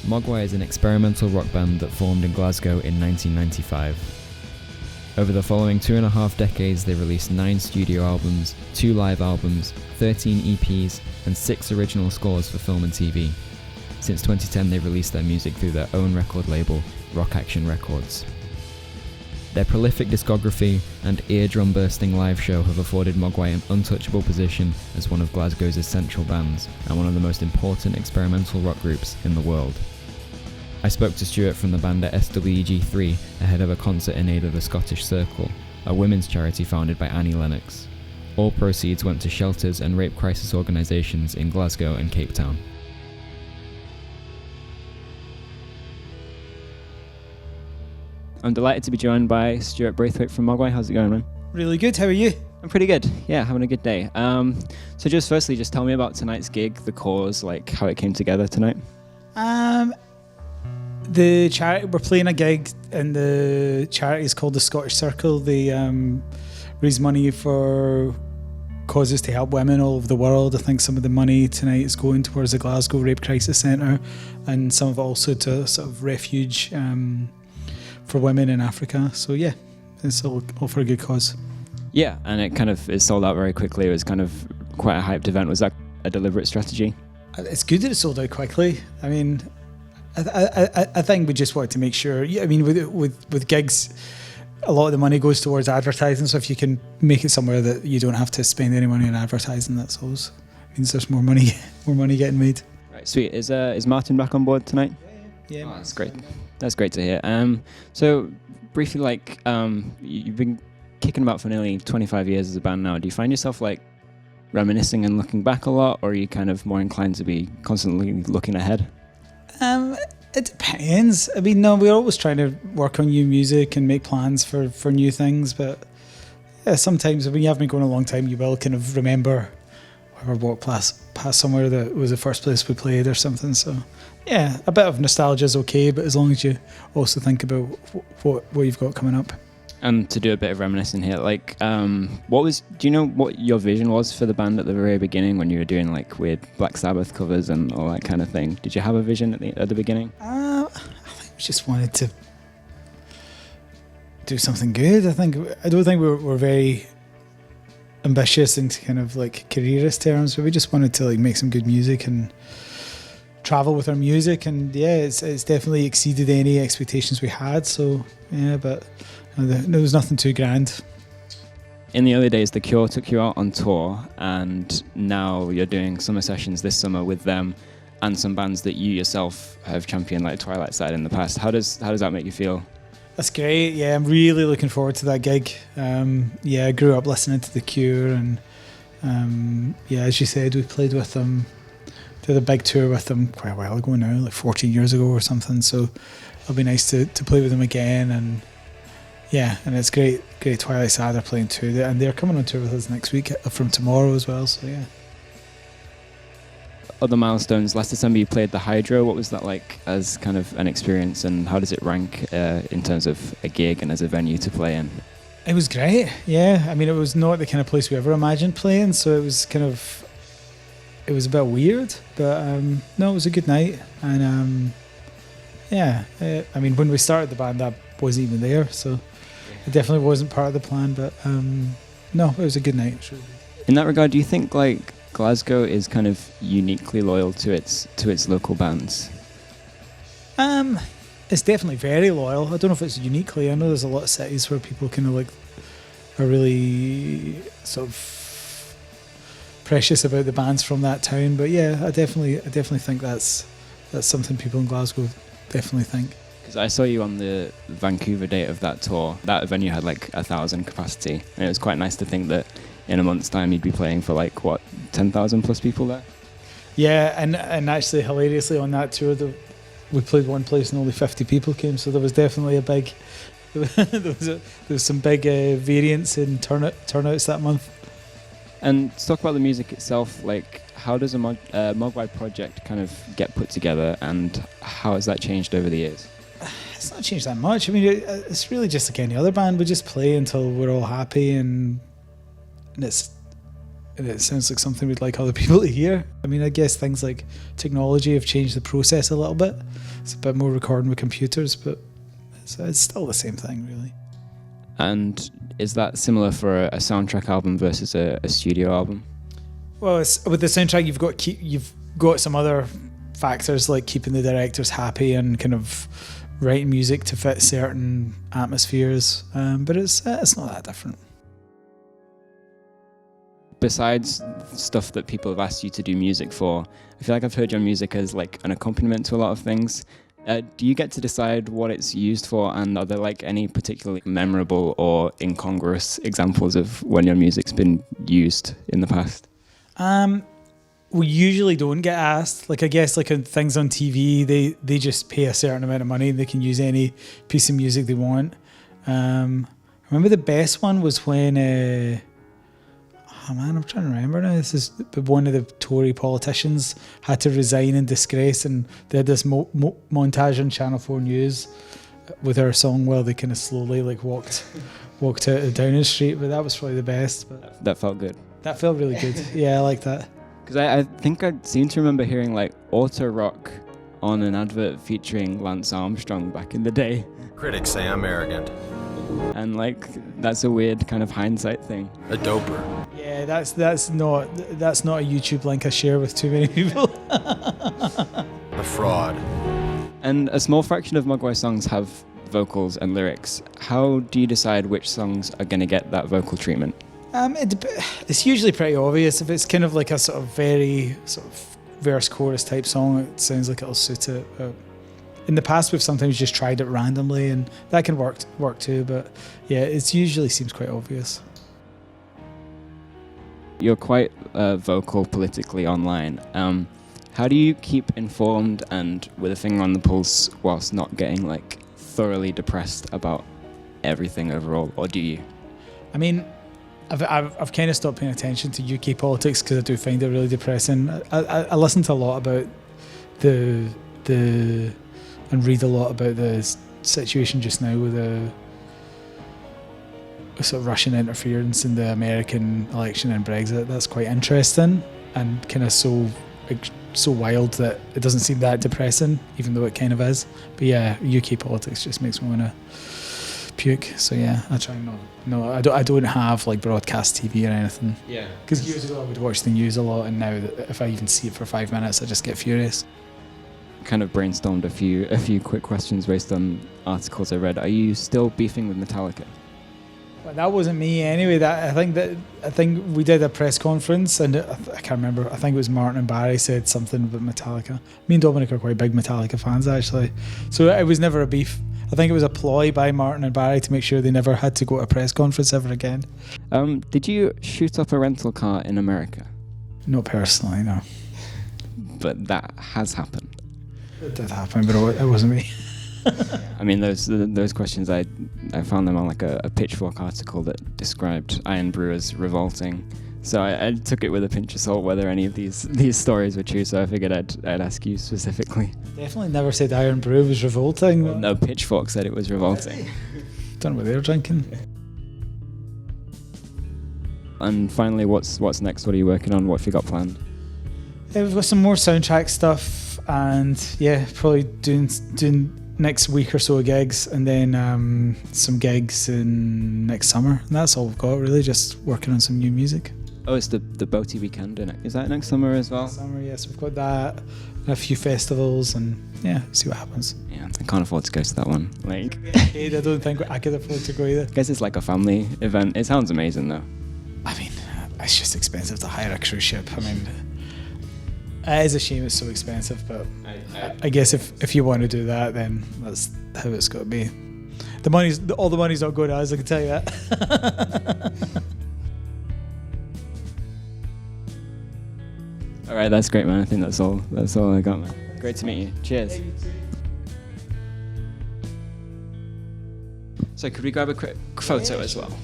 Mogwai is an experimental rock band that formed in Glasgow in 1995. Over the following 2.5 decades, they released 9 studio albums, 2 live albums, 13 EPs, and 6 original scores for film and TV. Since 2010, they've released their music through their own record label, Rock Action Records. Their prolific discography and eardrum-bursting live show have afforded Mogwai an untouchable position as one of Glasgow's essential bands and one of the most important experimental rock groups in the world. I spoke to Stuart from the band at SWG3 ahead of a concert in aid of the Scottish Circle, a women's charity founded by Annie Lennox. All proceeds went to shelters and rape crisis organisations in Glasgow and Cape Town. I'm delighted to be joined by Stuart Braithwaite from Mogwai. How's it going, man? Really good. How are you? I'm pretty good. Yeah, having a good day. So just firstly, just tell me about tonight's gig, the cause, like how it came together tonight. The charity, we're playing a gig and the charity is called the Scottish Circle. They raise money for causes to help women all over the world. I think some of the money tonight is going towards the Glasgow Rape Crisis Centre and some of it also to sort of refuge for women in Africa. So yeah, it's all for a good cause. Yeah, and it sold out very quickly. It was kind of quite a hyped event. Was that a deliberate strategy? It's good that it sold out quickly. I mean, I think we just wanted to make sure. I mean, with gigs, a lot of the money goes towards advertising. So if you can make it somewhere that you don't have to spend any money on advertising, that's always means there's more money getting made. Right, sweet. Is Martin back on board tonight? Yeah. Oh, that's great. That's great to hear. So briefly, you've been kicking about for nearly 25 years as a band now. Do you find yourself reminiscing and looking back a lot, or are you kind of more inclined to be constantly looking ahead? It depends. I mean, no, we're always trying to work on new music and make plans for new things, but yeah, sometimes when you have been going a long time, you will kind of remember or walk past somewhere that was the first place we played or something. So yeah, a bit of nostalgia is okay, but as long as you also think about what you've got coming up. And to do a bit of reminiscing here, do you know what your vision was for the band at the very beginning when you were doing weird Black Sabbath covers and all that kind of thing? Did you have a vision at the beginning? I think we just wanted to do something good. I don't think we're very ambitious in kind of careerist terms, but we just wanted to make some good music and travel with our music, and yeah, it's definitely exceeded any expectations we had. So yeah, but there was nothing too grand. In the early days, The Cure took you out on tour, and now you're doing summer sessions this summer with them and some bands that you yourself have championed, like Twilight Side in the past. How does that make you feel? That's great. Yeah, I'm really looking forward to that gig. I grew up listening to The Cure, and as you said, we played with them, did a big tour with them quite a while ago now, 14 years ago or something. So it'll be nice to play with them again, and yeah, and it's great. Twilight Side are playing too, and they're coming on tour with us next week from tomorrow as well. So yeah. Other milestones. Last December you played the Hydro. What was that like as kind of an experience, and how does it rank in terms of a gig and as a venue to play in? It was great. Yeah, I mean, it was not the kind of place we ever imagined playing, so it was a bit weird, but no, it was a good night, and I mean, when we started the band, that wasn't even there, so it definitely wasn't part of the plan, but no, it was a good night. In that regard, do you think Glasgow is kind of uniquely loyal to its local bands? It's definitely very loyal. I don't know if it's uniquely. I know there's a lot of cities where people kind of are really sort of precious about the bands from that town, but yeah, I definitely think that's something people in Glasgow definitely think. Because I saw you on the Vancouver date of that tour. That venue had 1,000 capacity, and it was quite nice to think that in a month's time you'd be playing for 10,000 plus people there. Yeah, and actually hilariously on that tour we played one place and only 50 people came, so there was definitely a big there was some big variance in turnouts that month. And to talk about the music itself, how does a Mogwai project kind of get put together, and how has that changed over the years? It's not changed that much. I mean, it's really just like any other band. We just play until we're all happy, and it's and it sounds like something we'd like other people to hear. I mean, I guess things like technology have changed the process a little bit. It's a bit more recording with computers, but it's still the same thing, really. And is that similar for a soundtrack album versus a studio album? Well, with the soundtrack, you've got some other factors like keeping the directors happy and kind of writing music to fit certain atmospheres, but it's not that different. Besides stuff that people have asked you to do music for, I feel like I've heard your music as like an accompaniment to a lot of things. Do you get to decide what it's used for, and are there like any particularly memorable or incongruous examples of when your music's been used in the past? We usually don't get asked. Like, I guess like on things on TV, they just pay a certain amount of money and they can use any piece of music they want. I remember the best one was when I'm trying to remember now. This is one of the Tory politicians had to resign in disgrace, and they had this montage on Channel 4 News with her song while they kind of slowly like walked out of Downing Street. But that was probably the best. But that felt good. That felt really good. Yeah, I like that. Because I think I seem to remember hearing like auto rock on an advert featuring Lance Armstrong back in the day. Critics say I'm arrogant. And like that's a weird kind of hindsight thing. A doper. Yeah, that's not a YouTube link I share with too many people. A fraud. And a small fraction of Mogwai songs have vocals and lyrics. How do you decide which songs are going to get that vocal treatment? It's usually pretty obvious. If it's kind of like a sort of very sort of verse chorus type song, it sounds like it'll suit it. In the past, we've sometimes just tried it randomly, and that can work too. But yeah, it usually seems quite obvious. You're quite vocal politically online. How do you keep informed and with a finger on the pulse whilst not getting like thoroughly depressed about everything overall, or do you? I mean, I've kind of stopped paying attention to UK politics because I do find it really depressing. I listen to a lot about the and read a lot about the situation just now with the sort of Russian interference in the American election and Brexit. That's quite interesting and kind of so wild that it doesn't seem that depressing, even though it kind of is. But yeah, UK politics just makes me want to puke. So yeah, I try not. No, I don't have like broadcast TV or anything. Yeah. Because years ago I would watch the news a lot, and now if I even see it for 5 minutes, I just get furious. Kind of brainstormed a few quick questions based on articles I read. Are you still beefing with Metallica? Well, that wasn't me anyway. I think we did a press conference, and I can't remember. I think it was Martin and Barry said something about Metallica. Me and Dominic are quite big Metallica fans actually, so it was never a beef. I think it was a ploy by Martin and Barry to make sure they never had to go to a press conference ever again. Did you shoot up a rental car in America? Not personally, no. But that has happened. It did happen, but it wasn't me. I mean, those questions, I found them on like a Pitchfork article that described Iron Brew as revolting. So I took it with a pinch of salt whether any of these stories were true. So I figured I'd ask you specifically. Definitely never said Iron Brew was revolting. Well, no, Pitchfork said it was revolting. Don't know what they're drinking. And finally, what's next? What are you working on? What have you got planned? We've got some more soundtrack stuff, and yeah, probably doing next week or so of gigs, and then some gigs in next summer. And that's all we've got really, just working on some new music. Oh, it's the Boaty Weekend, isn't it? Is that next summer as well? Next summer, yes. We've got that, and a few festivals, and yeah, see what happens. Yeah, I can't afford to go to that one. Like, I don't think I could afford to go either. I guess it's like a family event. It sounds amazing though. I mean, it's just expensive to hire a cruise ship. I mean, it is a shame it's so expensive, but I guess if you want to do that, then that's how it's got to be. All the money's not going to us, I can tell you that. All right, that's great, man. I think that's all I got, man. Great to meet you. Cheers. So could we grab a quick photo as well?